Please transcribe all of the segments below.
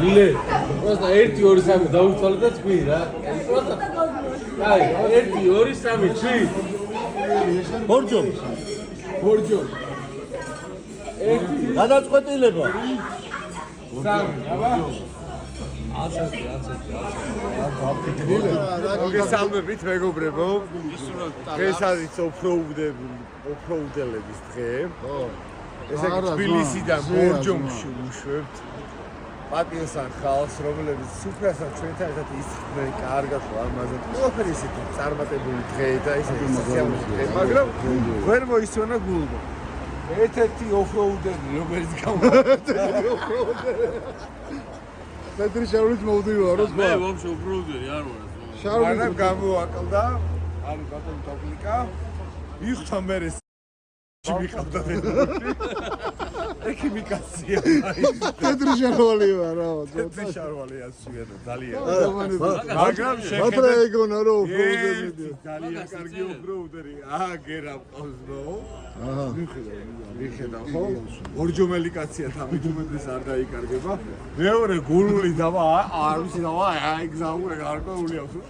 ლილე просто 1 2 3 დაუცვალე და თქვი რა просто აი 1 2 3 თქვი ბორჯო გადაწყვეტილება 3 აბა მოგესალმებით მეგობრებო. დღეს არის ოფროუდელების დღე. ესე იგი თბილისიდან ბორჯომში ვუშვებთ პატიოსან ხალხს, რომლებიც სუფრასთან ჩვენთან ერთად ისხდნენ კარგად ამაზე. ყველაფერი ისეთი წარმატებული დღე და ისეთი სოციალური დღე, მაგრამ ვერ მოისვენა გულმა. ერთ-ერთი ოფროუდერი, რომელიც Petri შარულიც მოვდივარო ზღვა. მე ვაფშე ოფროუდერი არ ვარ ეს. შარულიც გამოაკლდა, არის ბატონი ტოპლიკა. მიხთა მერე მიხავდა ექიმიკაცია. Petri შარვალი ვარ, რა. პეტრი შარვალია სუედა ძალიან. მაგრამ შეხედა ეგონა რომ ოფროუდერი. ძალიან კარგი ოფროუდერი. გერა ყავს რო. მიხედა ხო? ორჯომელი კაცია თამითუმეტეს არ დაიკარგება. მეორე გულული დავა არ ვიცი დავა აი გზაურე გარკვეული აქვს.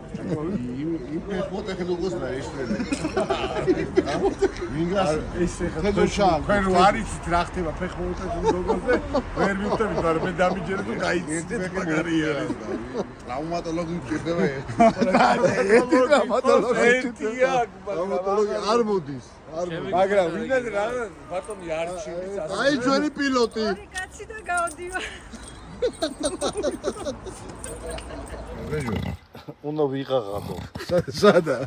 იმ ფოტო ხედუგოს რა ისტრები. მინგას ესე ხა თქვენ არ იცით რა ხდება ფეხბურთის უნდობაზე ვერ მივხვდებით მაგრამ მე დამიჯერე თუ გაიცით მაგარი არის ტრავმატოლოგი მჭირდება ტრამატოლოგი არ მოდის. მაგრამ ვინმე რა ბატონი არ ჩილის აი ჩვენი პილოტი. ორი კაცი და გავდივა. უნდა ვიღაღადო. სადა?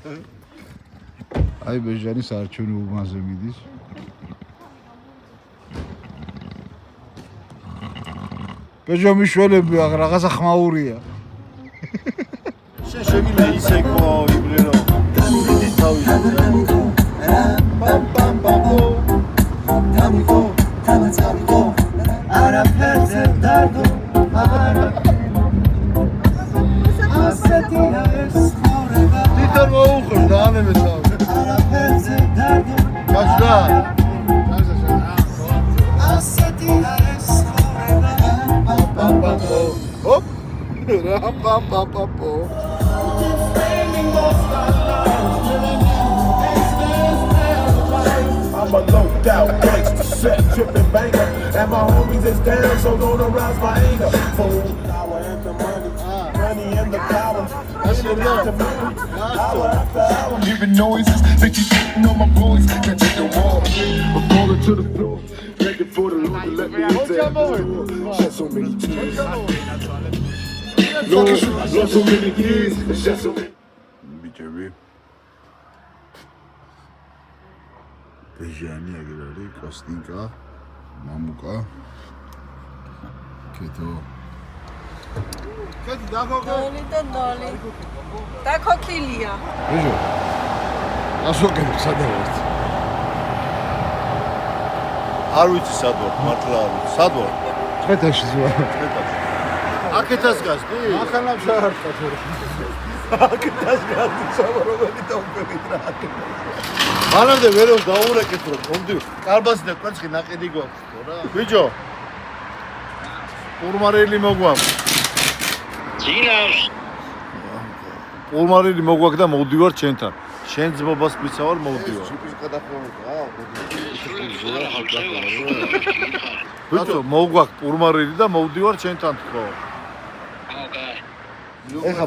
აი ბეჟანის არჩევანი უმაზე მიდის. ბეჟო მიშველები რაღაცა ხმაურია. შეგიძლია ისე ხო იბრერო. თავი. არაფერზე დარდო არა ასეთია ეს ხმაურება თვითონ მოუხორ და ამემეცავ. არაფერზე დარდო გასდა. ასეთია ეს ხმაურება ჰოპ. რაპაპაპაპო. I'm a low out gangster, set tripping banker, and my homies is down, so don't arouse my anger. Fool, power and the money and the power. Hearing noises, think you sitting on my boys, can't take no more. I'm falling to the floor, begging for the Lord to let me in there. Shed so many tears. Lord, lost so many years, shed so many. ბიჭები. ბეჟანი აგერ არის, კოსტინკა, მამუკა. კეთო. კეთი დახოკე. ნოლი და ნოლი. დაქოქილია. ბეჟო. ასოკე სადავართ. არ ვიცი სად ვარ მართლა არ ვიცი სად ვარ წვეთაში ზვა. აკეთას გასდი ახალამ შარხა თორე. აკეთას გასდი სამრობელი დაუკვირდით რა მანამდე ვერ დაურეკეთ რომ მომდი კარბასი და კვერცხი ნაყიდი გვაქვს ხო რა ბიჭო ურმარელი მოგვაქვს ძინავს ურმარელი მოგვაქვს და მოვდივარ ჩვენთან შენ ძმობას მიცავარ მოვდივარ ბიჭო მოგვაქვს ურმარელი და მოვდივარ ჩვენთან თქო ეხა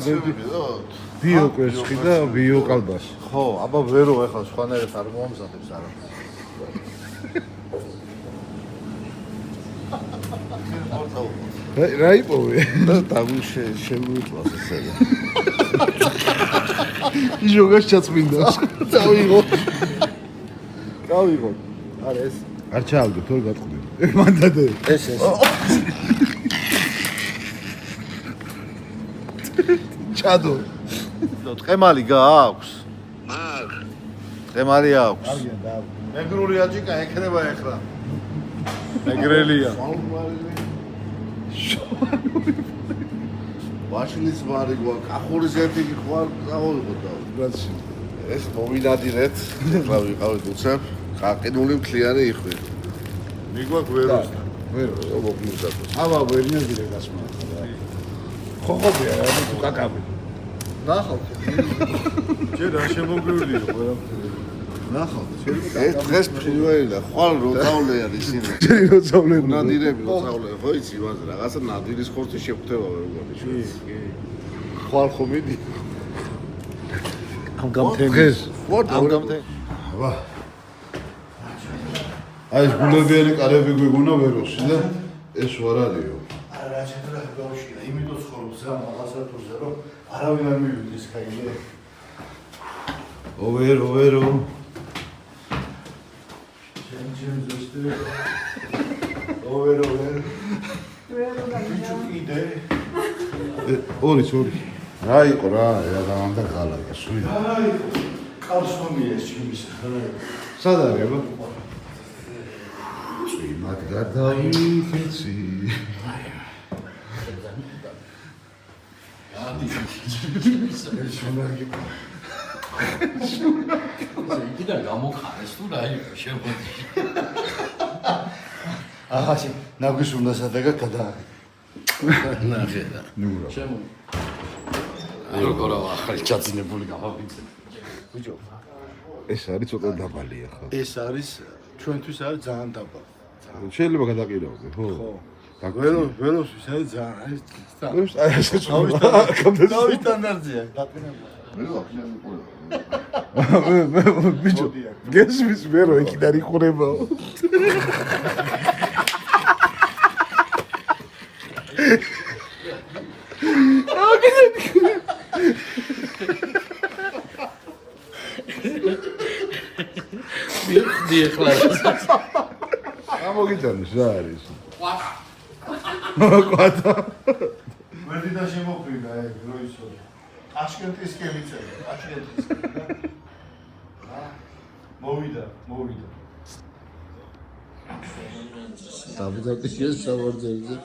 ბიო კვერცხი და ბიო კალბასი. ხო, აბა ვერო ეხლა სხვანაირად არ მომამზადებს არა. რა იპოვე? დაგუშე შემოიწვას ესე. ჟოგას ჩაწმინდა. დავიღო. დავიღო. არა ეს არ ჩაალდო თორე გატყდი. მანდადე. ეს. ჩადო. ტყემალი გააქვს? მაგ. ტყემალი აქვს. მეგრული აჯიკა ეკრება ეხლა. მეგრელია. ვაშლის მარი გვაქვს. ახურის ერთი ხوار დავიღოთ და რაცი. ეს მოვინადირეთ. ეხლა ვიყავით უცებ. გაყინული მთლიანი იხვი. მიგვაქვს ვეროს. ვერ მოგმიზდათ. აბა ვერია გირეკას მაგრამ. ხოხობია რა თუ კაკაბი. ნახავთ. ჯერ რა შემოგვივლია ყველაფერი. ნახავთ, ეს დღეს პირველი და ხვალ როწავლე არის ისინი. ჯერ როწავლე. ნადირები როწავლე, ხო იცი მას რაღაცა ნადირის ხორცი შეგვხვდება როგორი შვილს. ხვალ ხო მიდი. ამ გამთენს. დღეს ამ გამთენ. აბა. აი ეს გულებიანი კარები გვეგონა ვეროსი და ეს ვარ არისო. არა, შეტრა გავშინა, იმიტომ ცხოვრობს რა მაღაზატურზე რომ არავინ არ მივიდეს ხაილე. ოვერო. ჩემ ზუსტი. ოვერო. იდე. ორი. რა იყო რა, და ხალხი სული. აი, კარსომია ეს ჩემის. სად არის აბა? წვიმად გადავიხეცი. იქიდან გამოხარეს თუ რა იყო შემოდი. ახაში ნაგვის უნდა სადაგა გადა. ნახე და. ნურა. შემოდი. როგორა ახალი ჩაძინებული გამავიძე. ბიჭო, ეს არის ცოტა დაბალია ხო? ეს არის ჩვენთვის არის ძალიან დაბალი. შეიძლება გადაყირავდე, ხო? ხო. ველოსთვის არის ძალიან აი ესე თავის სტანდარტია დაკინებული. ბიჭო, გესმის მე რო იქიდან იყურებაო. მიხდი ახლა. გამოგიტანოს რა არის? ყვატა. ყვატა. ვერდიდა შემოფრინდა ეგ როისო. ტაშკენტის კემიცელი, ტაშკენტის. მოვიდა. საბუდაკის შესავარძელზე.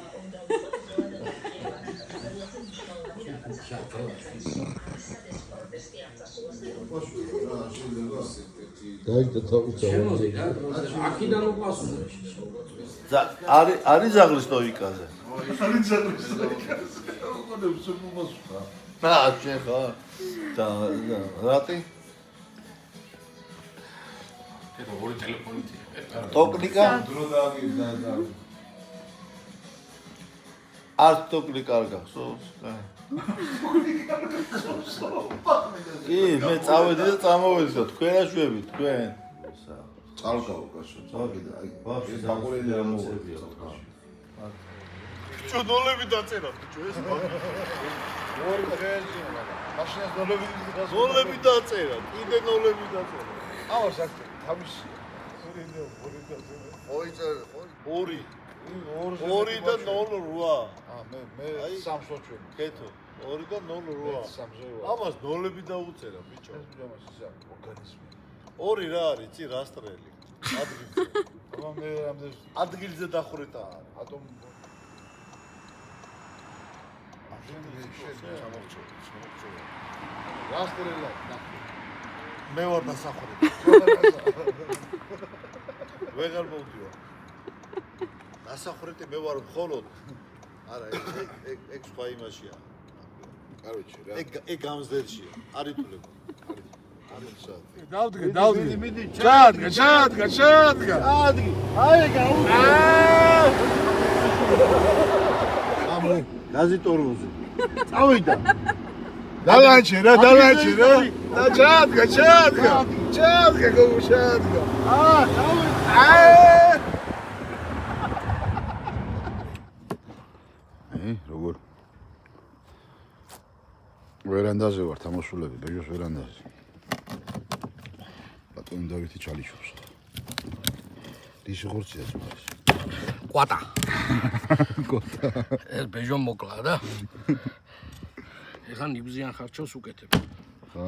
დაიჭდა თავი შემოდი რა. აქიდან უყასუნე. არის ზაღლის სტოიკაზე. არის ზაღლის სტოიკაზე. როგორ შემომასვლა? შეხა. და რატი? კეთო ორი ტელეფონით. ტოკნიკა? დრო დააგირდა და არ ტოკნიკა არ გახსოვს? კი, მე წავედი და წამოვედი და თქვენ აშვები, თქვენ. წალკაო კაცო, წავიდა, აი ბავშვი ბაკურელი არ ამოვებია. ბიჭო, ნოლები დაწერა, ბიჭო, ეს ორი დღეში, მაშინაც ნოლები დაწერა, კიდე ნოლები დაწერა. ავა საქმე, თავის ორი დაწერა. ორი და 0.8. მე სამს ვაჩვენე. კეთო, 2 და 0.8. ამას ნოლები დაუწერა, ბიჭო. ეს ჯამას ისა ორგანიზმი. 2 რა არის, იცი, რასტრელი. ადგილზე. აბა მე ამდენ ადგილზე დახვრეტა. ატომ რასტრელა მე ვარ დასახვრეტა. ვეღარ მოვდივარ. დასახვრეტი მე ვარ მხოლოდ. არა, ეგ სხვა იმაშია. კაროჩი რა. ეგ გამზდელშია. არ ითვლება. დავდგე. ჩადგა. ადგი. აი გაუდგე. ამო, გაზი ტორმოზი. წავიდა. დალანჩე რა. და ჩადგა. გოგუშადგა. როგორ ვერანდაზე ვარ თამაშულები ბეჟოს ვერანდაზე ბატონი დავითი ჩალიშვებს ისი ხორცია ძმას ყვატა. ეს ბეჟო მოკლა და ეხლა ნიბზიან ხარჩოს უკეთებ. ხა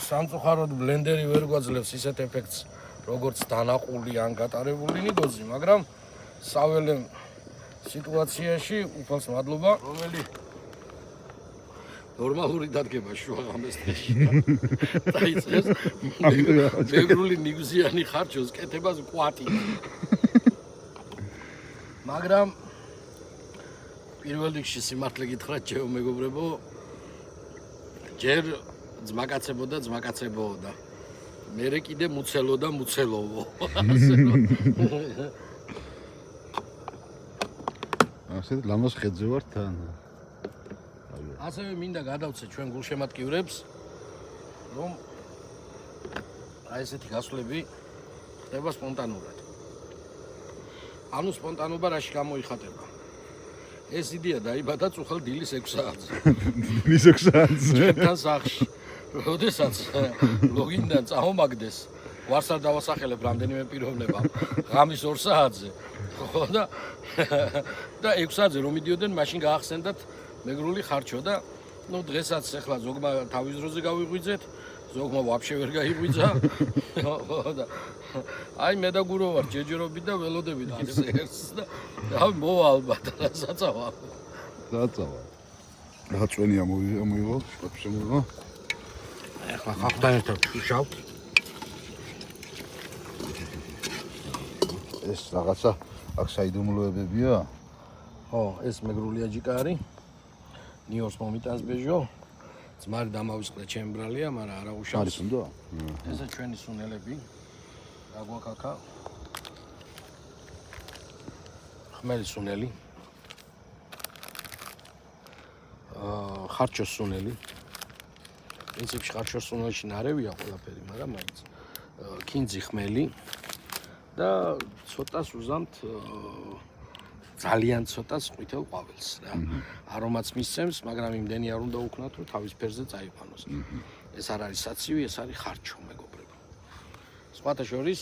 სამწუხაროდ ბლენდერი ვერ გვაძლევს ისეთ ეფექტს როგორც დანაყული ან გატარებული ნიგოზი, მაგრამ საველე სიტუაციაში უფალს მადლობა, ნორმალური დადგება შუაღამეს დღეში. დაიწყეს მეგრული ნიგზიანი ხარჯოს კეთებას კვატი. მაგრამ პირველ რიგში სიმართლე გითხრათ, ჩემო მეგობრებო, ჯერ ძმაკაცებო და მერე კიდე მუცელო და მუცელოვო. ასე ლამაზ ხედზე ვარ თან. ასევე მინდა გადავცე ჩვენ გულშემატკივრებს, რომ აი ესეთი გასვლები ხდება სპონტანურად. ანუ სპონტანობა რაში გამოიხატება? ეს იდეა დაიბადა წუხელ დილის 6 საათზე. დილის 6 საათზე. თან სახში. როდესაც ლოგინდან წამომაგდეს, გვარს არ დავასახელებ რამდენიმე პიროვნება ღამის 2 საათზე. ხო და 6 საათზე რომ მიდიოდნენ, მაშინ გაახსენდათ მეგრული ხარჩო და ნუ დღესაც ახლა ზოგმა თავის დროზე გავიღვიძეთ, ზოგმა ვაფშე ვერ გაიღვიძა. ხო და აი მე და გურო ვარ ჯეჯერობით და ველოდებით კიდე ერთს და აი მოვა ალბათ რა საწავა. დაწავა. რა წვენია მოიღო, შემოიღო. ახლა ხახთან ერთად ვშავთ. ეს რაღაცა აქ საიდუმლოებებია? ხო, ეს მეგრული აჯიკა არის. ნიორს მომიტანს ბეჟო. ძმარი დამავისყრე ჩემი ბრალია, მაგრამ არა უშავს. არის უნდა? ესა ჩვენი სუნელები. აგვაკაკა. ხმელი სუნელი. ხარჩოს სუნელი. პრინციპში ხარჩოს სუნელში ნარევია ყველაფერი, მაგრამ მაინც კინძი ხმელი და ცოტას უზამთ ძალიან ცოტას ყვითელ ყვავილს რა. არომაც მისცემს, მაგრამ იმდენი არ უნდა უქნათ, რომ თავის ფერზე წაიყვანოს. ეს არ არის საცივი, ეს არის ხარჩო, მეგობრებო. სხვათა შორის,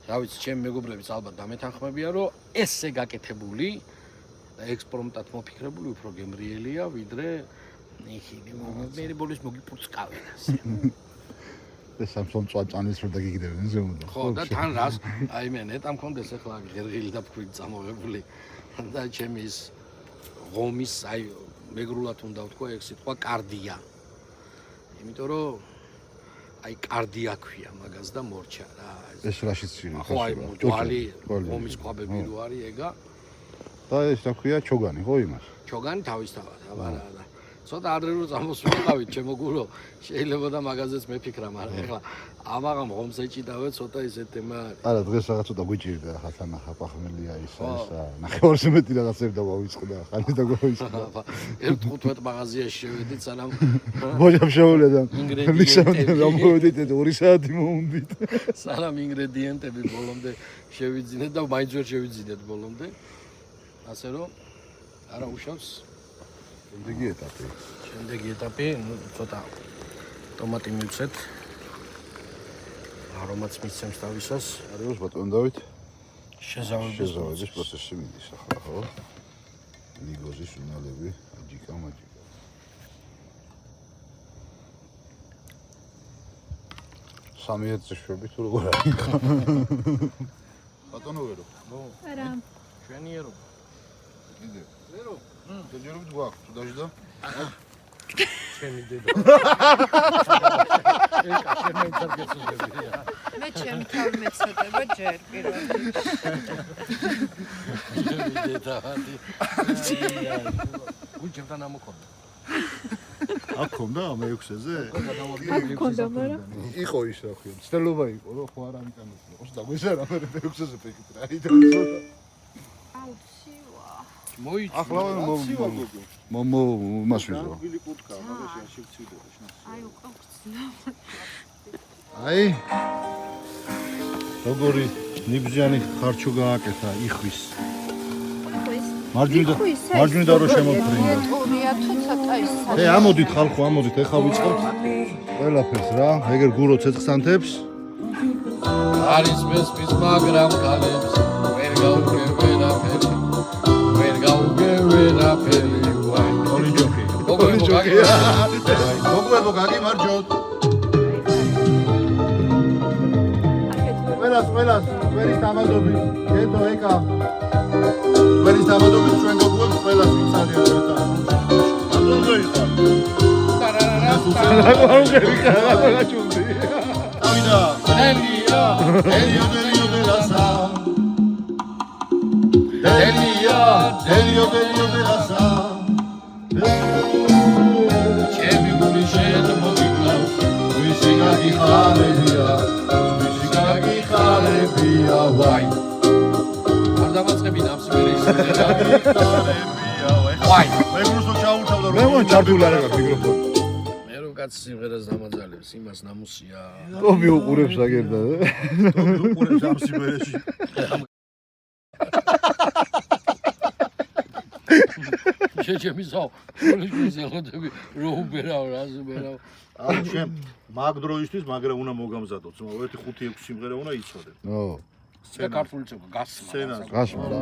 რა ვიცი, ჩემი მეგობრებიც ალბათ დამეთანხმებია, რომ ესე გაკეთებული და ექსპრომტად მოფიქრებული უფრო გემრიელია, ვიდრე მე ბოლოს მოგიპურწკავენ ასე. და სამსონ წვაწანის რო დაგიგდებენ ზემოდან. ხო, და თან რას, აი მე ნეტა მქონდეს ახლა ღერღილი და ფქვილი წამოღებული და ჩემი ის ღომის, აი მეგრულად უნდა ვთქვა ეგ სიტყვა კარდია. იმიტომ რომ აი კარდია ქვია მაგას და მორჩა რა. ეს რაშიც ცირი. ხო, აი ჯვალი, ღომის ყვაბები რო არის ეგა. და ეს რა ქვია ჩოგანი, ხო იმას? ჩოგანი თავისთავად, აბა რა და ცოტა ადრე რო წამოსულიყავით ჩემო გულო, შეიძლება და მაგაზეც მეფიქრა, მაგრამ ეხლა ამაღამ ღომს ეჭიდავე ცოტა ისეთ თემა არის. არა, დღეს რაღაც ცოტა გვიჭირდა ხა თანახა პახმელია ისა. ნახევარზე მეტი რაღაცები დავავიწყდა, ხანი დაგვავიწყდა. ერთ 15 მაღაზიაში შევედით, სანამ ბოჭამ შეუვლედა. მოვედით 2 საათი მოუნდით. სანამ ინგრედიენტები ბოლომდე შევიძინეთ და მაინც ვერ შევიძინეთ ბოლომდე. ასე რომ არა უშავს შემდეგი ეტაპი, ნუ ცოტა ტომატი მივცეთ. არომაც მისცემს თავისას. არის ბატონ დავით. შეზავების პროცესი მიდის ახლა, ხო? ნიგოზის უნალები, აჯიკა. სამი ერთზე შვები თუ როგორ არის? ბატონო ვერო. არა. ჩვენი ერობა. კიდე. ვერო. ჯერჯერობით გვაქვს, თუ დაждდა? ჩემი დედა. ეკა ჩემი წარგეცებია. მე ჩემი თავი მეცდება ჯერ პირველად. ჩემი დედა. გუჩებთან ამოქონდა. აქ ხონდა მე-6-ზე? აქ ხონდა, მაგრამ იყო ის რა ქვია. ცდელობა იყო, რომ ხო არ ამიტანოს. ოს დაგვეშარა მე მე-6-ზე ფიქრე. აი და ცოტა. აუცივა. მოიწვა. ახლა მომო მას ვიზო. აი უკვე ვწნა. აი როგორი ნიგზიანი ხარჩო გააკეთა იხვის. მარჯვნიდან რო შემოფრინდა. თურია თუ ცოტა ის. ამოდით ხალხო, ამოდით, ეხა ვიწყებთ ყველაფერს რა. ეგერ გურო ცეცხლსანთებს. არის მესმის მაგრამ კალებს ვერ გაუგებერაფერი. ვერ გაუგებერაფერი. ოლინჯოკი. ოლინჯოკი. მოგვებო გაგიმარჯოთ. ყველას ყველის დამადობი. ედო ეკა. ყველის დამადობი ჩვენ გოგუებს ყველას ვიცადეთ ერთად. აბლონდო იყო. ავიდა ელია ელიო ელიო დელასა ელია ელიო ელიო დელასა ჩემი გული შემოგიკლავს ვისი გაგიხარებია ვისი გაგიხარებია ვაი არ დამაწყებინა ამ სიმღერის გაგიხარებია ვაი მე გულს ჩაუთავდა მე მონ ჩარდული არ აქვს მიკროფონი კაც სიმღერას დამაძალებს იმას ნამუსია ტომი უყურებს აგერდა უყურებს ამ სიმღერაში შეჩემისო პოლიციის ელოდები რო უბერავ რაზე უბერავ აი შენ მაგ დროისთვის მაგრამ უნდა მოგამზადოთ თუმცა 1-5-6 სიმღერა უნდა იცოდე ო და ქართული წება გასმა სცენა გასმა რა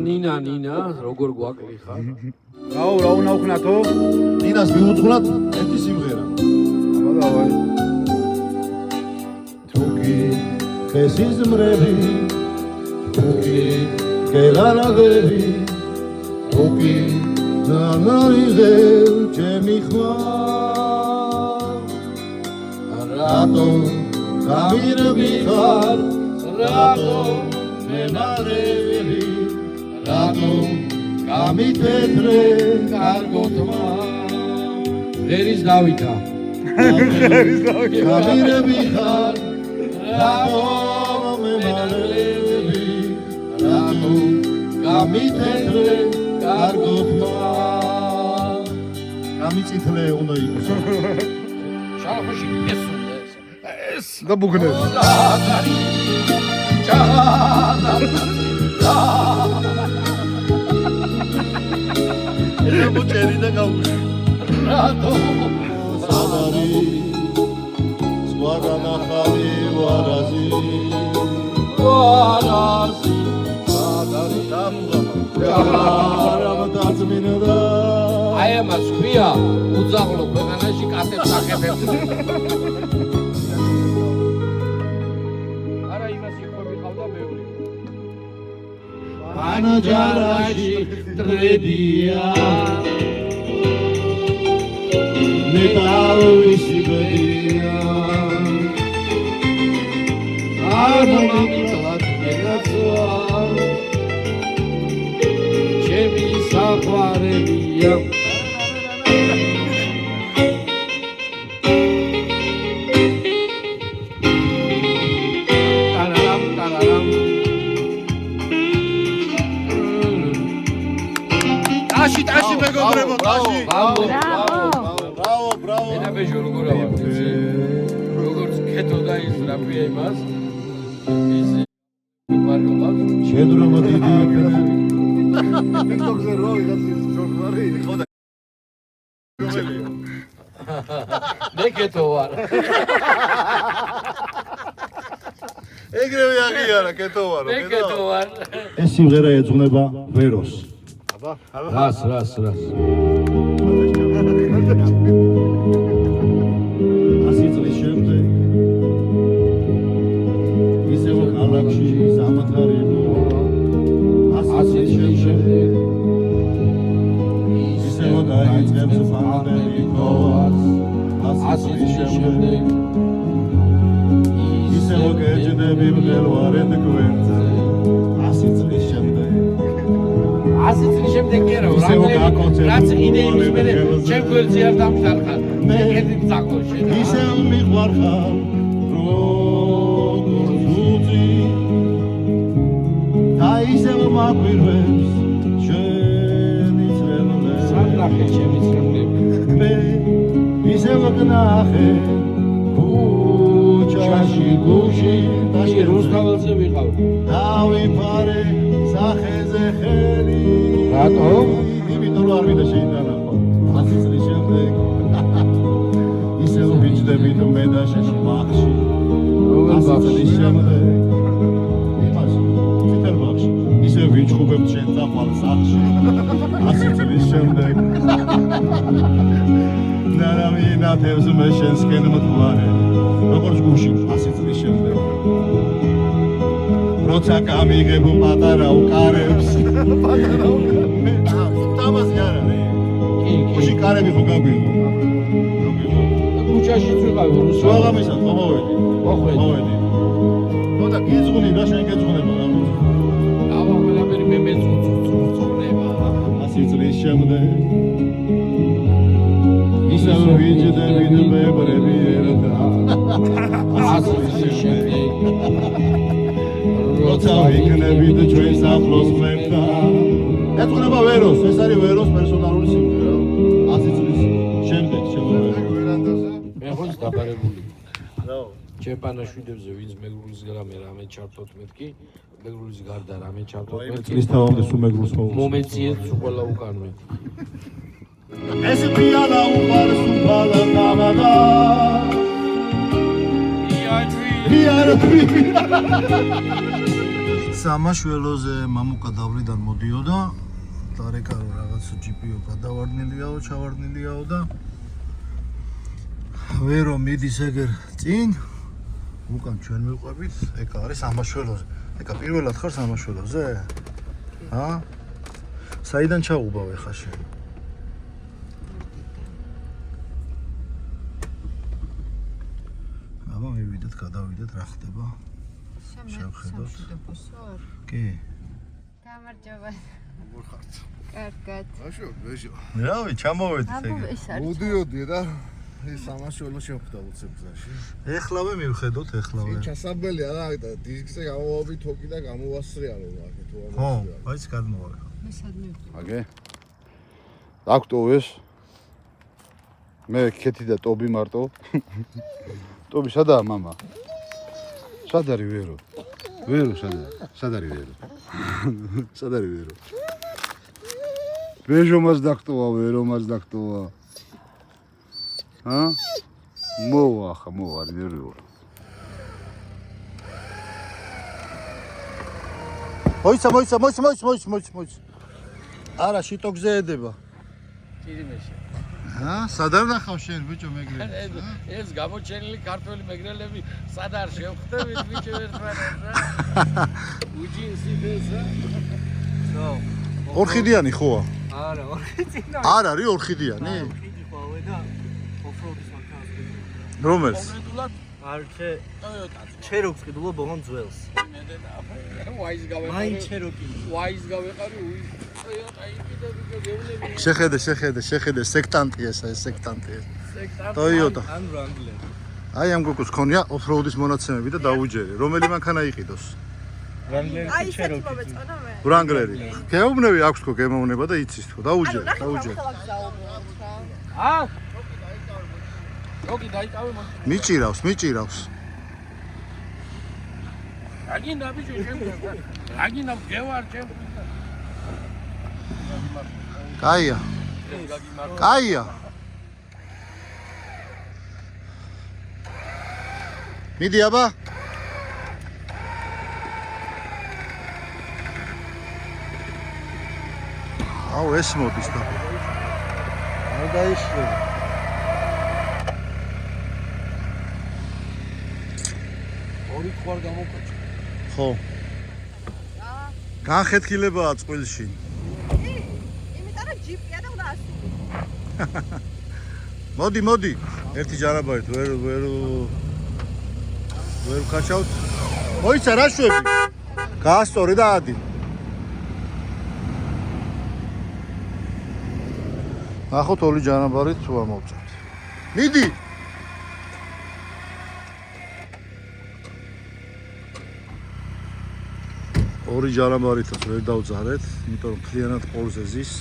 ნინა ნინა როგორ გვაკლი ხარ აუ რა უნდა ვქნათო ნინას მიუძღვნათ ერთი სიმღერა აბა დავაი თუკი ხესიზმრები თუკი გელანაღები თუკი ნანოიზე ჩემი ხარ რატო გამირები ხარ რატო მემარები რატო გამითეთრე კარგოთმა ღერის დავითა გამირები ხარ რატო მემარები რატო გამითეთრე კარგოთმა გამიწითლე უნდა იყოს შალხოში ესუნდეს ეს და ბუგნეს ლაგარი ჭანა ეს მოჭერი და გავუშვი რატო სადარი სვაგანახალი ვარაზი ვარაზი სადარი დამუღა აი ამას ქვია უძაღლო ქვეყანაში კაცებს ახებებს არა იმას იყვები ყავდა ბევრი ანაჯარაში ტრედია მეტავისი ბედია არა მომიტლად გენაცვა ჩემი საყვარელია ტაში მეგობრებო ტაში ბრავო ბრავო ენაბეჟო როგორ ავარ როგორც ქეთო და ის რა ქვია იმას ის მარგობას შედრომა დიდი ტიკტოკზე რო ვიღაცის ჯოქარი ხოდა მე ქეთო ვარ ეგრევე აღიარა კეთო ვარო მე ქეთო ვარ ეს სიმღერა ეძღვნება ვეროს რას ასი წლის შემდეგ ისევ ქალაქში სამათარებო ასი წლის შემდეგ ისევ დაიწყებს ფანტები თოვას ასი წლის შემდეგ ისევ გეჯდები მღელვარედ გვერდზე ასი წლის შემდეგ ასი წლის შემდეგ კი რაც იდეის მე ჩემ გვერდზე არ დამშალხარ მე კეთილ წაკოში ისევ მიყვარხარ როგორ ზუძი და ისევ მაგვირვებს შენი წრემლები სანდახე ჩემი წრემლები მე ისევ გნახე ქუჩაში გუში და რუსთაველზე ვიყავ დავიფარე სახეზე ხელი რატო? იმიტომ რომ არ მინდა შეიტანახო შემდეგ ისევ ვიჯდებით მე და შენ ბაღში ასწლის შემდეგ იმას თითელ ბაღში ისევ ვიჩხუბებ შენ წახვალ სახში ასწლის შემდეგ ნარავინათებს მე შენსკენ მთვარე როგორც გუში ასწლის შემდეგ როცა გამიგებ პატარა უკარებს პატარა უკარებს თამაზი არა გუში კარები ხო გაგვიღო ქუჩაში წვიყავი რუსო სვაღამისად მომოვედი მოვედი ნუ და გიძღვნი და შენ გეძღნება რა ავა ყველაფერი მე მეძღუნება ასი წლის შემდეგ ისევ ვიჯდებით მებრები ერთა ასი წლის შემდეგ როცა ვიქნებით ჩვენს ახლოს ღმერთთან ეწუნება ვეროს ეს არის ვეროს პერსონალური სიმღერა ასი წლის შემდეგ შემოვედი მე ხონს დაბარებული ჩემპანაშვიდებზე ვინც მეგრულის გრამე რამე ჩართოთ მეთქი მეგრულის გარდა რამე ჩართოთ მეთქი წლის თავამდე სულ მეგრულს მომეციეთ სულ ყველა უკანვე ეს პიანა უყარს უფალა გამადა სამაშველოზე მამუკა დავლიდან მოდიოდა დარეკარო რაღაც GPO გადავარდნილიაო ჩავარდნილიაო და ვერო მიდის ეგერ წინ უკან ჩვენ მივყვებით ეგ არის სამაშველოზე ეგა პირველად ხარ სამაშველოზე ჰა საიდან ჩაუღბავ ეხა შენ აბა მივიდეთ გადავიდეთ რა ხდება შევხედოთ კი გამარჯობა კარგად აშო ბეჟო რავი ჩამოვედით ეგ მოდიოდი და ის სამაშველო შევხვდა უცებზაში ეხლავე მივხედოთ ეხლავე ჩასაბელი არა და დისკზე გამოვაბი თოკი და გამოვასრიალო აქეთ თუ ხო აიც გადმოვარ მე სადმე აგე აქტოვეს მე ქეთი და ტობი მარტო ტობი სადაა მამა სად არის ვერო ვერო სად არის ვერო სად არის ვერო ბეჟომას დაქტოვა ვერომას დაქტოვა ჰა მოვა ხა მოვა ვერო მოიცა არა შიტოქზე ედება ჭირიმეში ჰა სად არ ნახავ შენ ბიჭო მეგრე ეს გამოჩენილი ქართველი მეგრელები სად არ შევხვდებით ბიჭო ერთმანეთს რა უჯინსი დესა ორხიდიანი ხოა არა ორხიდიანი არ არის ორხიდიანი ხიდი ხوارე და ოფროუდის მანქანას რომელს არ ჩეროკს ყიდულო ბოლონ ძველს ვაის გავეყარი მაინ ჩეროკი ვაის გავეყარი შეხედე სექტანტი ესა ეს სექტანტი ტოიოტა ან რანგლერი აი ამ გოგოს ქონია ოფროუდის მონაცემები და დაუჯერე რომელი მანქანა იყიდოს რანგლერი აი ისეთი ჩეროკი მომეწონა მე ვრანგლერი გეუბნები აქვს თქო გემოვნება და იცის თქო დაუჯერე აა როგი დაიკავე მიჭირავს აგინა ბიჭო შენ აგინა გევარ ჩემ კაია მიდი აბა აუ ეს მოდის და არ დაიშლე ორი ხوار გამოკოჩა ხო განხეთქილებაა წყვილში იმიტომ რომ ჯიპია და უნდა ასული მოდი ერთი ჯანაბარით ვერ ვქაჩავთ მოიცა რა შვები გაასწორე და ადი ნახოთ ორი ჯანაბარით თუ ამოვწევთ მიდი ორი ჯანაბარითაც ვერ დავძარეთ იმიტომ რომ მთლიანად პოლზე ზის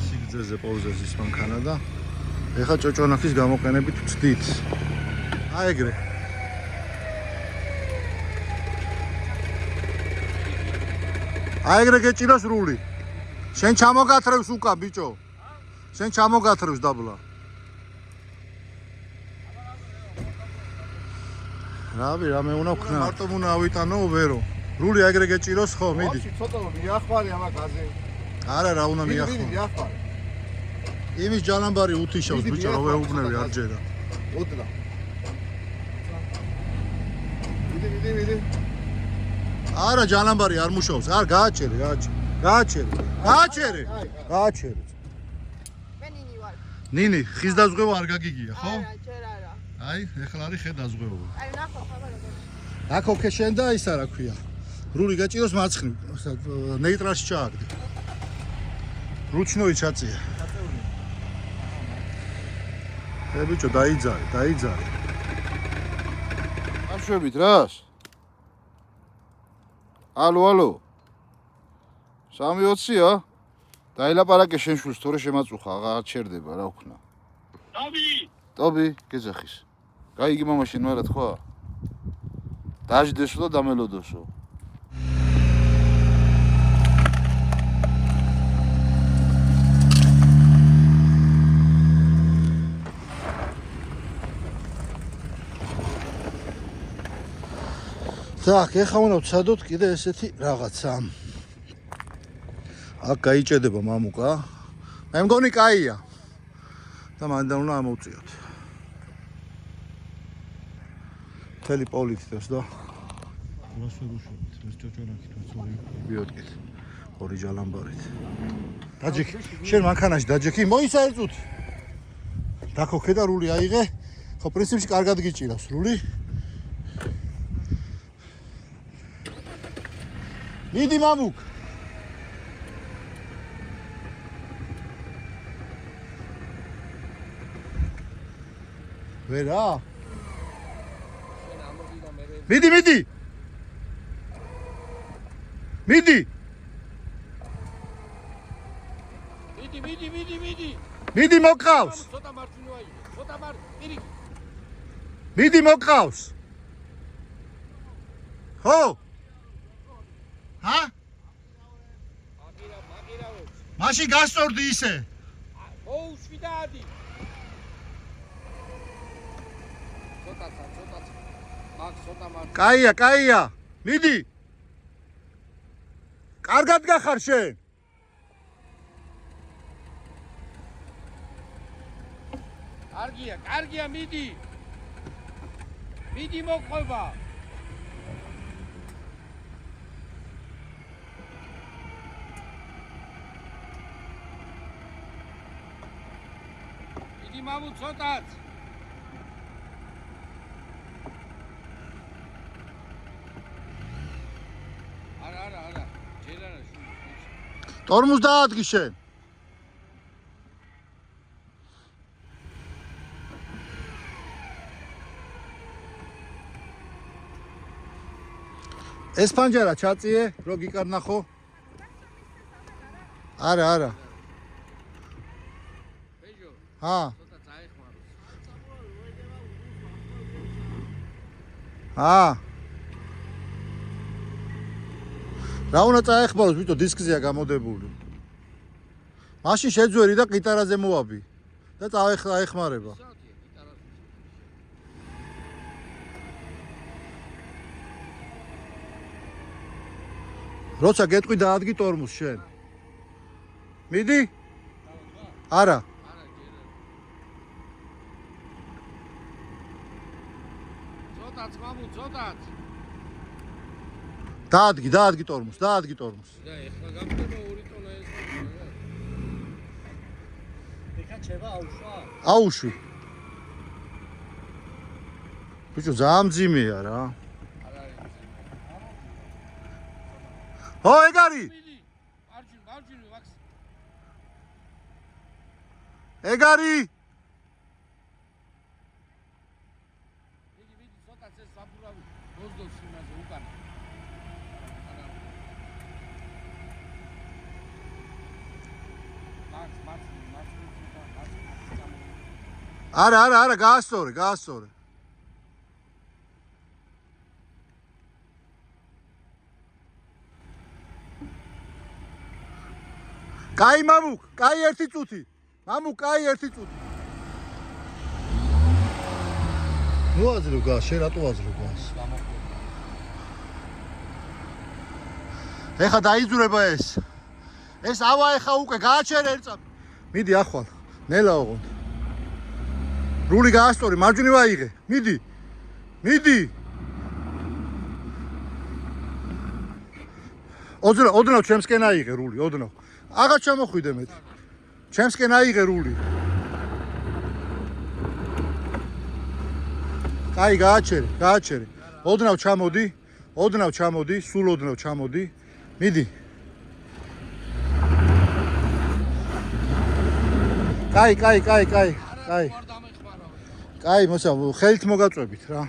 სიგრძეზე პოლზე ზის მანქანა და ეხლა ჭოჭონახის გამოყენებით ვწდით აი ეგრე გეჭირას რული შენ ჩამოგათრევს უკან ბიჭო შენ ჩამოგათრევს დაბლა. რავი, რამე უნდა ვქნა. მარტო უნდა ავიტანო ვერო. რული აგრე გეჭიროს ხო, მიდი. ვაფშე ცოტა მიახმარი ამაკაზე. არა, რა უნდა მიახმო. მიახმარი. იმის ჯალამბარი უთიშავს ბიჭო, რო ვეუბნები არ ჯერა. უტლა. მიდი. არა, ჯალამბარი არ მუშაობს. არ გააჩერე. გააჩერე. მე ნინი ვარ. ნინი, ხის დაზღვევა არ გაგიგია, ხო? არა, ჯერ არა. აი, ეხლა არის ხე დაზღვევა. აი, ნახო, ხაბარ როგორ. აქ ოკე შენ და ის არა ქვია. რული გაჭიროს მარცხნივ, ნეიტრალში ჩააგდე. რუჩნოი ჩაწია. ბიჭო, დაიძარე. აშვებით რას? ალო. 3:20-ია? დაილაპარაკე შენ შვილს, თორე შემაწუხა, აღარ ჩერდება, რა ვქნა. ტობი, გეძახის. გაიგი მამაშენ მარა თქვა. დაждდესო და დამელოდოსო. Так, ეხლა უნდა ვცადოთ კიდე ესეთი რაღაცა. აქ გაიჭედება მამუკა. მე მგონი კაია. და მანდ უნდა ამოვწიოთ. თელი პოლით დას და რას ვერუშვებით, ეს ჭოჭორაკით ვაცორი. ბიოტკით. ორი ჯალამბარით. დაჯექი, შენ მანქანაში დაჯექი, მოისა ერწუთ. დაქოქე და რული აიღე. ხო, პრინციპში კარგად გიჭირავს რული. მიდი მამუკ. ვერა? მიდი. მიდი მოყავს. ცოტა მარჯვნივ აიღე. ცოტა პირიქით. მიდი მოყავს. ხო? ჰა? მაგირავებს. მაშინ გასწორდი ისე. მოუშვი და ადი. ცოტა. მაგ ცოტა მარჯვნივ. კაია. მიდი. კარგად გახარ შენ. კარგია, მიდი. მიდი მოყვება. მიდი მამუ ცოტაც. არა. ჯერ არა. ტორმუს დაადგი შენ. ეს პანჯარა ჩაწიე, რო გიკარნახო. არა. ბეჯო. ჰა. ცოტა წაეხმარო. რა უნდა წაეხმაროს ბიჭო, დისკზეა გამოდებული. მაშინ შეძვერი და ყიტარაზე მოვაბი და წაეხმარება. როცა გეტყვი დაადგი ტორმუს შენ. მიდი? არა. ცოტაც მამუ, ცოტაც. დაადგი ტორმუს. და ეხლა გამდება 2 ტონა ეს. ეხა ჩება აუშვი. ბიჭო, ძალიან მძიმეა რა. ო, ეგარი. მარჯვნივ ვაქს. ეგარი. მიდი, ცოტაც ეს საბურავი დოზდოს იმაზე უკან. არა, გაასწორე. კაი მამუკ, კაი ერთი წუთი. მამუ, კაი ერთი წუთი. ნუ აძლევ გას, შენ რატო აძლევ გას? ეხა დაიძურება ეს. ეს ავა ეხა უკვე გააჩერე ერწა. მიდი ახვალ. ნელა ოღონდ. რული გაასწორი, მარჯვნივ აიღე. მიდი. მიდი. ოდნავ ჩემსკენ აიღე რული, ოდნავ. აღარ ჩამოხვიდე მეტი. ჩემსკენ აიღე რული. კაი, გააჩერე. ოდნავ ჩამოდი, სულ ოდნავ ჩამოდი. მიდი. კაი. კაი, მოსა, ხელით მოგაწვევით რა.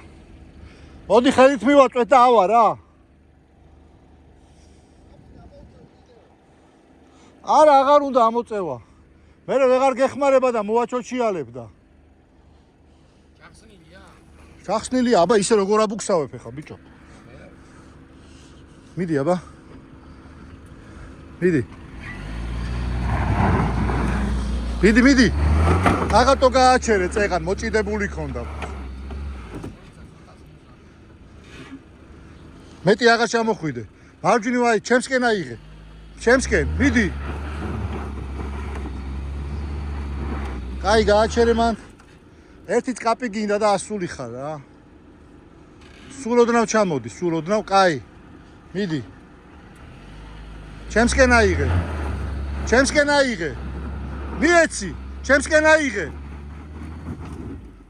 მოდი ხელით მივაწვეთ და ავა რა. არა, აღარ უნდა ამოწევა. მე ვეღარ გეხმარება და მოვაჩოჩიალებ და. ჩახსნილია, აბა ისე როგორ აბუქსავებ ხა ბიჭო. მიდი აბა. მიდი. აღატო გააჩერე წეღან, მოჭიდებული ქონდა. მეტი აღარ ჩამოხვიდე. მარჯვნივ აი, ჩემსკენ აიღე. ჩემსკენ, მიდი. კაი, გააჩერე მან. ერთი წკაპი გინდა და ასული ხარ რა. სულ ოდნავ ჩამოდი, კაი. მიდი. ჩემსკენ აიღე. მიეცი, ჩემსკენ აიღე.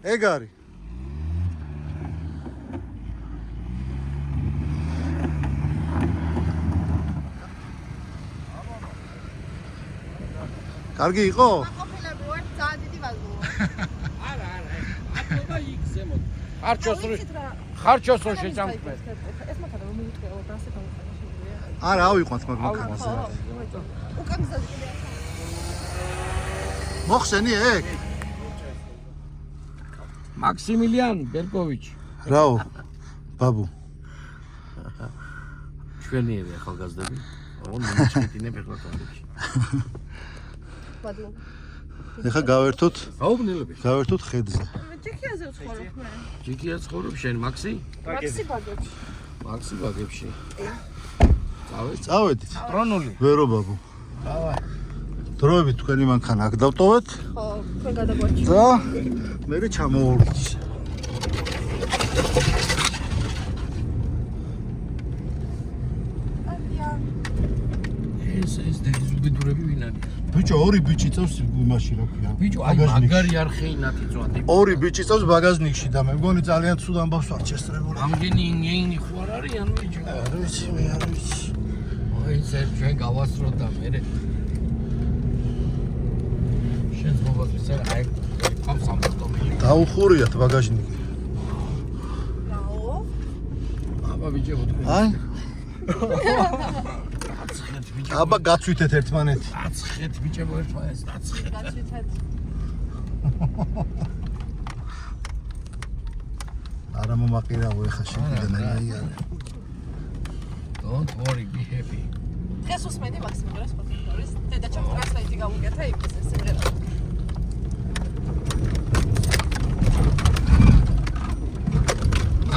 ეგ არის. კარგი იყო? ყოფილები ვარ, ძალიან დიდი ვაზმოა. არა, აბა იქ ზემოთ. ხარჩოს რო შეჭამთმე. ეს მაგა რომ მიუტყეო და ასე გამოვხატე შეგვიძლია. არა, ავიყვანთ მაგ მანქანაზე. უკან მზადდი კიდე. მოხსენი ეგ? მაქსიმილიან ბერკოვიჩი. რაო, ბაბუ. ჩვენიერი ახალგაზრდები. მომიჩიტინებ ეხლა თვალებში. ბადლო. ეხა გავერთოთ. აუბნელები. გავერთოთ ხედზე. ჯიქიაზე ვცხოვრობ მე. ჯიქია ცხოვრობ შენ მაქსი? მაქსი ბაგებში. მაქსი ბაგებში. წავედით. ტრონული. ვერო ბაბუ. დავაი. დროებით თქვენი მანქანა აქ დავტოვეთ. ხო, თქვენ გადაგვარჩიეთ. და მე ჩამოვურდით. ეს დეზუბიდურები ვინ არის? ბიჭო, ორი ბიჭი წავს იმაში რა ქვია. ბიჭო, აი მაგარი არ ხეინათი წვადი. ორი ბიჭი წავს ბაგაჟნიკში და მე მგონი ძალიან ცუდ ამბავს ვარ შესწრებული. ამდენი ინგეინი ხო არ არიან ბიჭო? არ ვიცი. ой, ჩვენ გავასწროთ და მე შენს მოგაწვის არა აი ყავს ამბატომი. დაუხურიათ ბაგაჟნიკი. რაო? აბა ბიჭო თქვენ. აი. აბა გაცვითეთ ერთმანეთი. აცხეთ ბიჭებო ერთმანეთს აცხეთ. გაცვითეთ. არა მომაყირავო ეხა შეგიდან აი. Don't worry, be happy. დღეს უსმენდი მაქსიმილიანს ფოტოს. დედაჩემ ტრანსლეიტი გავუკეთა იმის სიმღერა.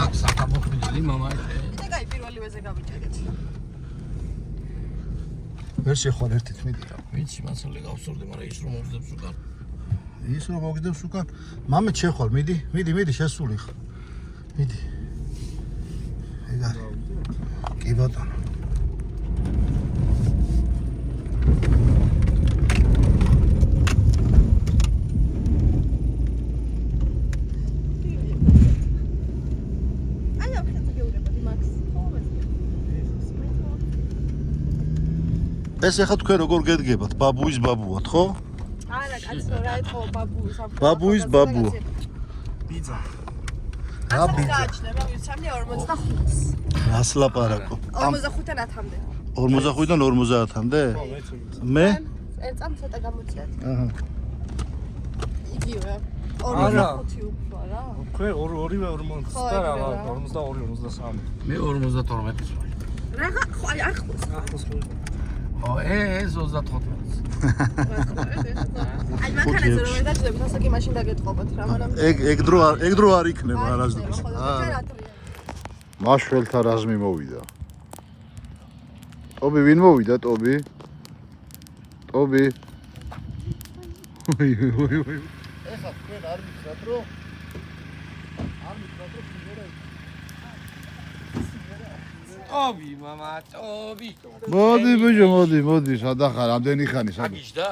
აქ საფამოხმიდელი მამა ეს. კიდე კაი პირველივეზე გავიჭერეთ. ვერ შეხვალ ერთით მიდი რა. ვიცი მასალე გავსურდი, მაგრამ ის რომ მოგძებს უკან. ის რომ მოგძებს უკან. მამეთ შეხვალ, მიდი, შესული ხარ. მიდი. ეგ არის. კი ბატონო. აი ახლა გეუბნები მაქს. ეს ახლა თქვენ როგორ გედგებათ? ბაბუის ბაბუათ, ხო? არა, კაცო, რა ეთქო ბაბუის. ბაბუის ბაბუა. ბიძა. რა ბიძა? გააჩნდა რა ვიცი 45-ს. რას ლაპარაკო? 45-დან 10-მდე. 45-დან 50-მდე? მე? ერთ წამ ცოტა გამოწიათ. აჰა. იგივე. არა. 45 უფრო რა. ქვე ორივე 40 და რა 42 53. მე 52-ის ვარ. რაღა ხო აი ახლოს. ეს 35-ს. აი მანქანაზე რომ დაგძებთ, ასე კი მაშინ დაგეთყობათ რა, მაგრამ ეგ დრო არ იქნება არასდროს. მაშველთა რაზმი მოვიდა. ტობი ვინ მოვიდა, ტობი? ტობი. ოი. ეხლა თქვენ არ მიცხრათ რომ ტობი, мама, ტობი. მოდი ბიჭო, მოდი, სადა ხარ, ამდენი ხანი სადა? აგიჟდა?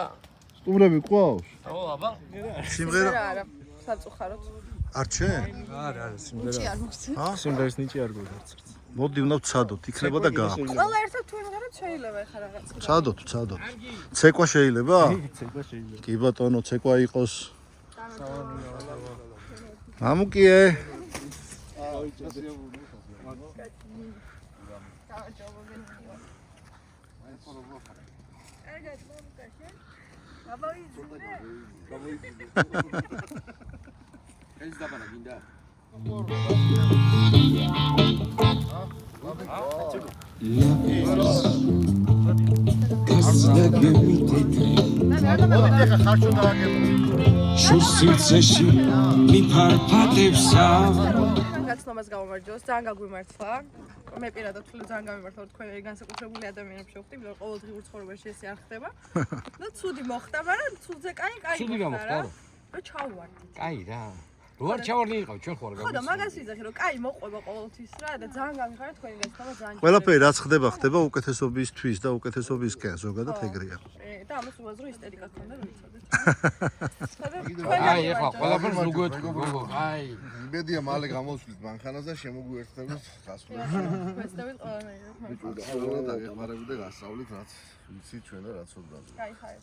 სტუმრები ყავს? ო, აბა. სიმღერა არა, საწუხაროთ. არ ჩენ? არა, სიმღერა. ნიჭი არ მოგწევს. ჰა? სიმღერის ნიჭი არ გვიგარც. მოდი უნდა ვცადოთ, იქნება და გააქვს. ყველა ერთად თუ იმღერად შეიძლება ეხლა რაღაც. ვცადოთ. ცეკვა შეიძლება? ცეკვა შეიძლება. კი ბატონო, ცეკვა იყოს. მამუკიე. ეს დაბანა გინდა? ეხლა ხარჩო დააგებო. შურსიცეში მიფარფატებსა გაცნობას გამომარჯოს, ძალიან გაგვიმართლა. მე პირადად ვთვლი ძალიან გამიმართლა რომ თქვენ განსაკუთრებული ადამიანებს შევხვდი, იმიტომ რომ ყოველდღიურ ცხოვრებაში ესე არ ხდება. და ცუდი მოხდა, მაგრამ ცუდზე კაი ცუდი გამოხდა რა? რომ ჩავვარდით. კაი რა. რო არ ჩავარდნიყავ ჩვენ ხო არ ხო და მაგას ვიძახი რომ კაი მოყვება ყოველთვის რა და ძალიან გამიხარა თქვენი გაცნობა ძალიან. ყველაფერი რაც ხდება უკეთესობისთვის და უკეთესობისკენ ზოგადად ეგრეა. და ამას უაზრო ისტერიკა ქონდა რომ იცოდეთ. აი ეხლა ყველაფერს უგვეთქო გოგო, აი. იმედია მალე გამოსვლის მანქანას და შემოგვიერთდებით გასვლას. ვეცდებით ყველანაირად. ყველა დაგეხმარები და გასავლით რაც ვიცი ჩვენ და რაც უნდა. კაი ხარ.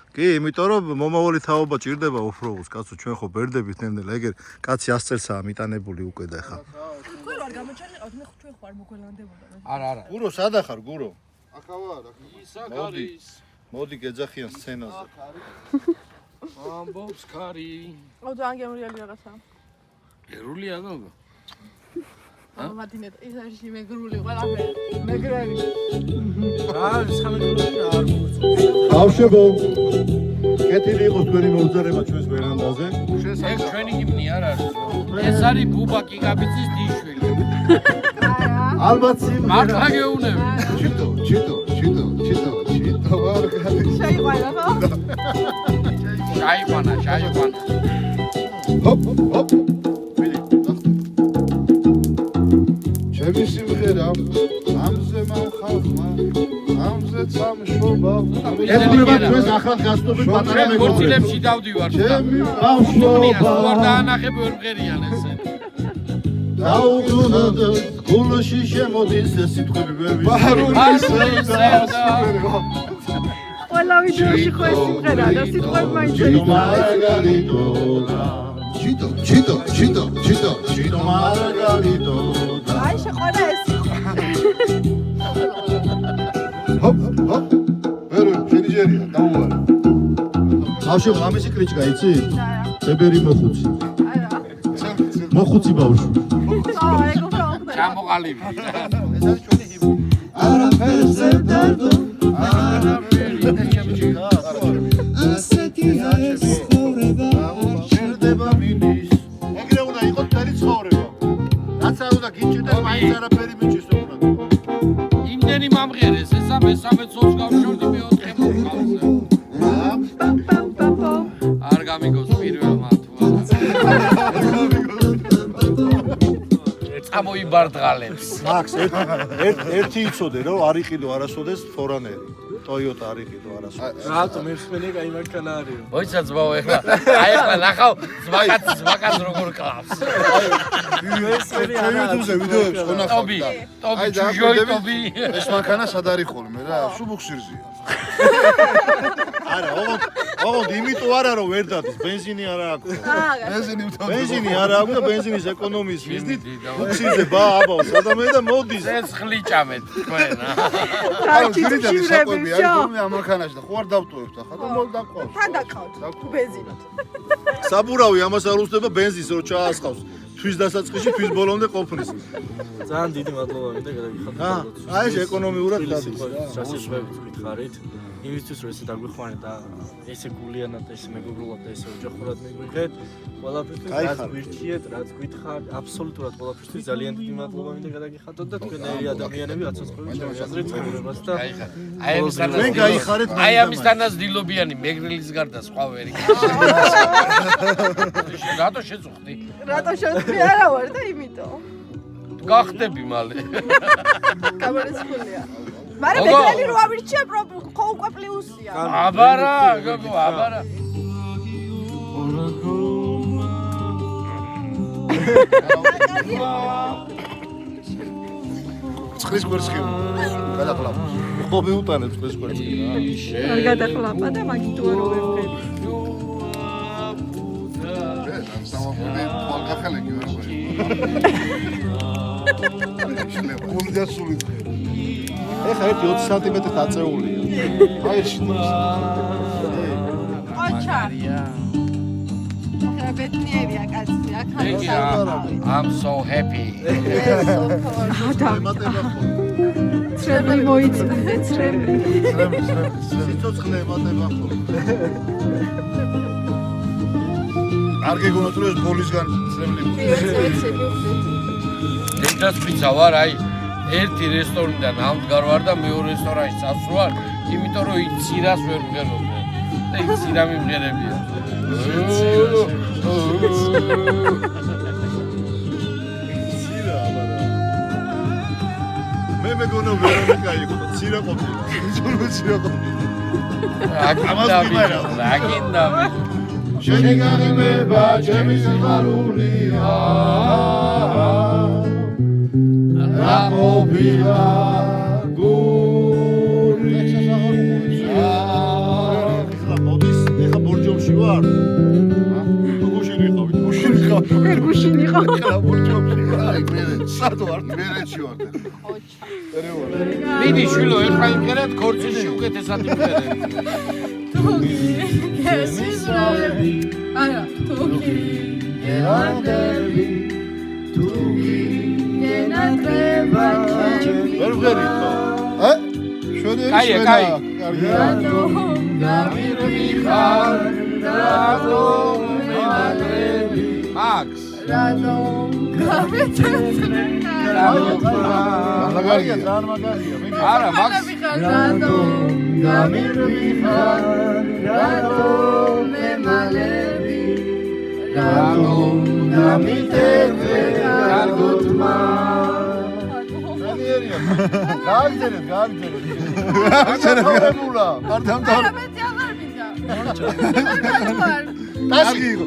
კი, იმიტომ რომ მომავალი თაობა ჭირდება უფროულს, კაცო, ჩვენ ხო ბერდებით ნემდელა, ეგერ კაცი 100 წელსაა მიტანებული უკვე და ხა. თქვენ რო არ გამოჩენიყავთ, მე ჩვენ ხო არ მოგველანდებოდა. არა. გურო, სადა ხარ, გურო? ახა ვარ. ისაკ არის. მოდი გეძახიან სცენაზე. ამბობს ქარი. აუ ძალიან გემრიელი რაღაცა. ერულია გოგო. მამადინეთ, ის არის მეგრული ყველაფერი. მეგრელი. რა, სამეგრელი არ მოგწევს. ბავშვებო, კეთილი იყოს თქვენი მოძრაობა ჩვენს ვერანდაზე. ეს ჩვენი ჰიმნი არ არის. ეს არის ბუბა კიკაბიძის დიშვილი. ალბათ სიმღერა. მართლა გეუნები. ჩიტო. შეიყვანა ხო? ჩაიყვანა. ჰოპ. ჩემი სიმღერა ამზე მახალხმა ამზე წამშობა ეგრევა ჩვენს ახლად გასწობი პატარა მეგობრებო ქორწილებში დავდივარ ჩემი ბავშვობა ვარ დაანახები ვერ მღერიან ესე დაუგუნა და გულში შემოდის ეს სიტყვები ვერ ყველა ვიდეოში ხო ეს სიმღერა და სიტყვები მაინც ჩიტო მარგარიტო აი შეყვარა ეს ჰოპ ვერო შენიჯერია დაუვარე ბავშვი მამისი კრიჩკა იცი ცებერი მოხუცი მოხუცი ბავშვი აი ეგ უფრო აღდა ჩამოყალიბი ეს არის ჩვენი ჰიმნი არაფერზე დარდო არაფერი ჩემჩია ასეთია ცხოვრება შერდება მინის ეგრე უნდა იყოს თქვენი ცხოვრება რაც არ უნდა გიჭირდეს მაინც არაფერი მიჭირს უნდა იმდენი მამღერეს ესა მესამე წელს გავშორდი მეოთხე მოხალხე არ გამიგოს პირველმა თუ არა მოიბარდღალებს მაქს ერთი იცოდე რომ არ იყიდო არასოდეს ფორანერი Toyota არ იყიდო არასოდეს რატომ ერთმენი კაი მანქანა არის მოიცა ძმაო ეხლა აი ეხლა ნახავ ზვაკაც როგორ კლავს YouTube-ზე ვიდეოებს ხო ნახავ ტობი ჯუჟოი ტობი ეს მანქანა სად არის ხოლმე რა სუბუქსირზეა არა ოღონდ იმიტომ არა რომ ვერ დადის ბენზინი არა აქვს ბენზინი არა აქვს და ბენზინის ეკონომიის მიზნით უქსირზე ბააბავს ადამიანი და მოდის ეს ხლიჭამეთ თქვენ არა ძირითადი საკვები არის ხოლმე ამ მანქანაში და ხო არ დავტოვებთ ახლა და მოდაყავს თან დაკავთ თუ ბენზინით საბურავი ამას არ უსწრება ბენზინს რომ ჩაასხავს თვის დასაწყისში, თვის ბოლომდე ყოფნის. ძალიან დიდი მადლობა მინდა გადაგიხადოთ. აი ეს ეკონომიურად დადის. შესაძლებლობით გითხარით. იმისთვის რომ ესე დაგვიხვანეთ და ესე გულიანად და ესე მეგობრულად და ესე ოჯახურად მიგვიღეთ, ყველაფერთვის რაც გვირჩიეთ, რაც გითხართ, აბსოლუტურად ყველაფერთვის ძალიან დიდი მადლობა მინდა გადაგიხადოთ და თქვენელი ადამიანები აცოცხლებით შეუძლეთ ცხოვრებას და მე გაიხარეთ აი ამისთანაც დილობიანი მეგრელის გარდა სხვა ვერი. რატო შეწუხდი? რატო შევწყვი არა ვარ და იმიტომ. გახდები მალე. გამარჯვებულია. მაგრამ მეგრელი რო ავირჩიე ხო უკვე პლუსია. აბარა, გოგო, აბარა. წყლის კვერცხი. გადაყლაპ. ხო მეუტანებს წყლის კვერცხი რა. არ გადაყლაპა და მაგით თუ არ ვერგები. სამაფრე პალკახალეკი ვერ ვიყო. უნდა სული. ეხა ერთი 20 სანტიმეტრით აწეულია. აი ეს ოჩა. ბედნიერია კაცი, აქ I'm so happy. ცრემლი მოიწმინდე, ცრემლი. სიცოცხლე ემატება ხოლმე. არ გეგონოთ რომ ეს ბოლისგან ცრემლი. ეს პიცა ვარ, აი ერთი რესტორნიდან ამდგარ ვარ და მეორე რესტორანში წავსვარ, იმიტომ რომ იცირას ვერ ვღერობ. და იცირა მიმღერებია. მე მეგონა ვერონიკა იყო და ცირა ყოფილა. ცირა ყოფილა. აგინდა. შენი განიმება ჩემი სიყვარულია. რა ყოფილა გურია. მოდის ეხა ბორჯომში ვარ. თუ გუშინ ვიყავით, გუშინ ვიყავ. გუშინ ვიყავ. ეხლა ბორჯომში ვარ. სად ვარ? მერეჩი ვარ. მიდი შვილო, ეხლა იმღერად ქორწილში უკეთესად იმღერებ. არა, თუკი ერანდები თუკი ენატრება ჩემი ვერ ვღერით ხო? შვენერი შვენა კარგი გამირმიხარ რატომ მემალები მაქს რატომ გამიწევდე მაგარია ძალიან მაგარია არა მაქს რატომ გამირმიხარ რატომ მემალები რატომ გამიწევდე კარგოთმა გააგზელეთ გააგზელებულა მარტამდან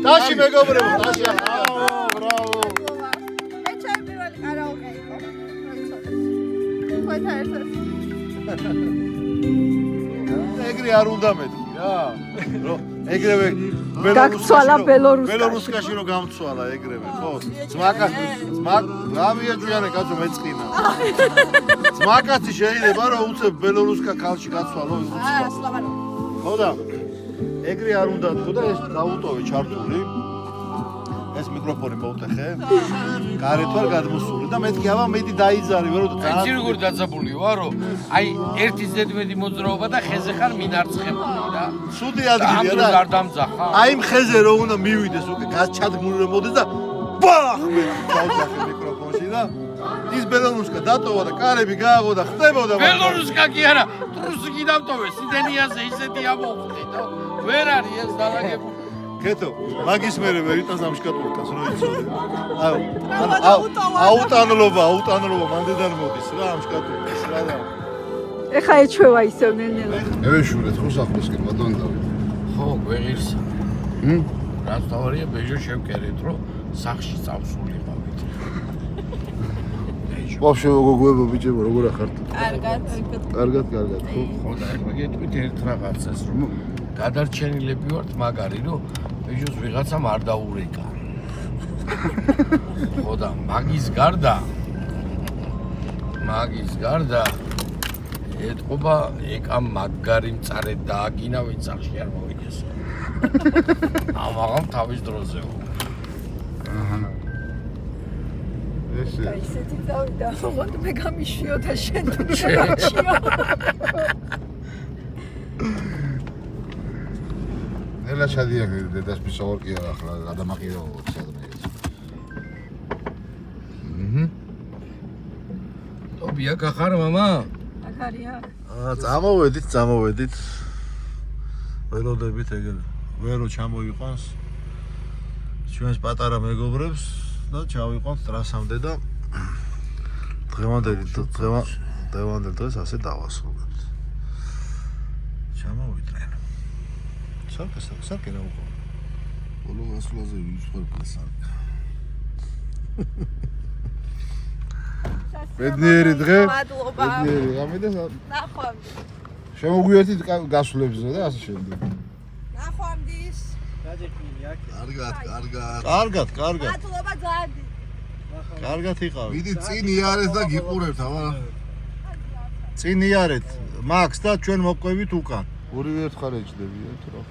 ტაში მეგობრებო ტაში ბრავო მე ჩემი პირველი კარაოკე იყო ხოთა ერთად ეგრე არ უნდა მეთქი რა რომ ეგრევე ბელორუსკაში რომ გამცვალა ეგრევე ხო რამია ჯვიანე კაცო მეწყინა ძმაკაცი შეიძლება რომ უცებ ბელორუსკა ქალში გაცვალო ხო და ეგრე არ უნდა თქო და ეს დაუტოვე ჩართული ეს მიკროფონი მოუტეხე გარეთ ვარ გადმოსული და მეთქი აბა მეტი დაიძარი ვერო და აი როგორ დაძაბული ვარო აი ერთი ზედმეტი მოძრაობა და ხეზე ხარ მინარცხებული რა სუდი ადგილია და არ დამძახა აი იმ ხეზე რო უნდა მივიდეს უკვე ჩადგმული რომ მოდეს და ბახ მე ჩავძახე მიკროფონში და ის ბელორუსკა დატოვა და კარები გააღო და ხდებოდა ბელორუსკა კი არა ტრუსკი დავტოვე სიდენიაზე ისეთი ამოვხდით ვერ არის ეს დალაგებული კეთო მაგის მერე ვერ იტანს ამ შკატულკას რო იცოდე აუტანლობა მანდედან მოდის რა ამ შკატულკას რა და ეხა ეჩვევა ისევ ნელ-ნელა ევეშურეთ ხო სახლოსკენ ბატონ და ხო გვეღირსა რაც თავარია ბეჟო შევკერეთ რომ სახში წავსულიყავით ვაფშე გოგოებო ბიჭებო როგორ ახართ კარგად ხო ხო და ეხლა გეტყვით ერთ რაღაცას რომ გადარჩენილები ვართ მაგარი რომ ბეჟოს ვიღაცამ არ დაურეკა ხო და მაგის გარდა ეთყობა ეკამ მაგარი მწარე დააგინა ვინც სახში არ მოვიდეს ამ 啊 აღამ თავის დროზეო. 啊 აი, 啊 ერთი ესე. ისეთი წავიდა, ხოთ მე გამიშვიო და შენ შეაჩიო. ელა ჩადია დედას ფისორკია ახლა გადამაყირო სადმე. ტობია გახარ მამა? აქარია. წამოვედით. ველოდებით ეგრე. ვერო ჩამოიყვანს ჩვენს პატარა მეგობრებს და ჩავიყვანს ტრასამდე და დღევანდელი დღეს ასე დავასრულებთ. ჩამოვიდნენ. სარკე რა უყო. ბოლო გასვლაზე ვიცხოვ სარკე. ბედნიერი დღე. მადლობა. ბედნიერი ღამე და ნახვამდის. შემოგვიერთით გასვლებზე და ასე შემდეგ. ნახვამდის. კარგად. მადლობა ძალიან. კარგად იყავ. ვიდი წინ იარეს და გიყურებთ, აბა. წინ იარეთ. მაქს და ჩვენ მოვყვებით უკან. ორივე ერთხელ ეჭდებიან რა.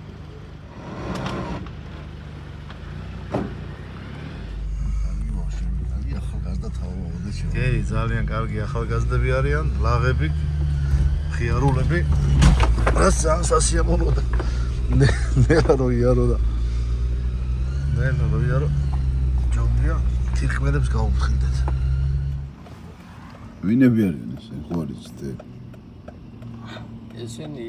კი, ძალიან კარგი ახალგაზრდები არიან, ლაღები, ხიარულები. რაც ძალიან სასიამოვნოა. ნერო იარო და ნერო იარო. ჯობია თირკმედებს გაუფრთხილდეთ. ვინები არიან ესე? ხო არის ცდე. ესენი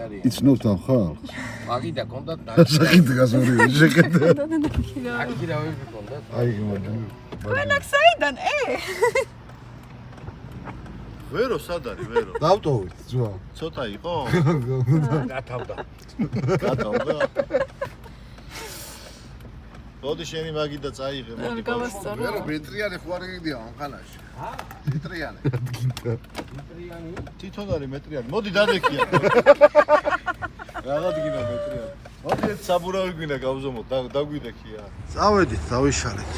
არიან. იცნობთ ამ ხალხს? მაგიდა კონდათ საკითხი გასაუბრებელი შეკეთე. აკირავები კონდათ. აი მოდი. ყველაკ საიდან ვერო სად არის ვერო? დავტოვით ძმა. ცოტა იყო? გათავდა. მოდი შენი მაგიდა წაიღე მოდი. ვერო მეტრიანი ხო არ გიგდია ამ ხანაში. მეტრიანი. თვითონ არის მეტრიანი. მოდი დადექია. რაღაც გინა მეტრიანი. მოდი ეს საბურავი გინა გავზომოთ დაგვიდექია. წავედით, დავიშალეთ.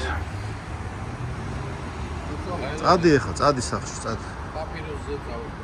წადი ახლა, წადი სახლში, წადი. პაპიროსზე წავედი.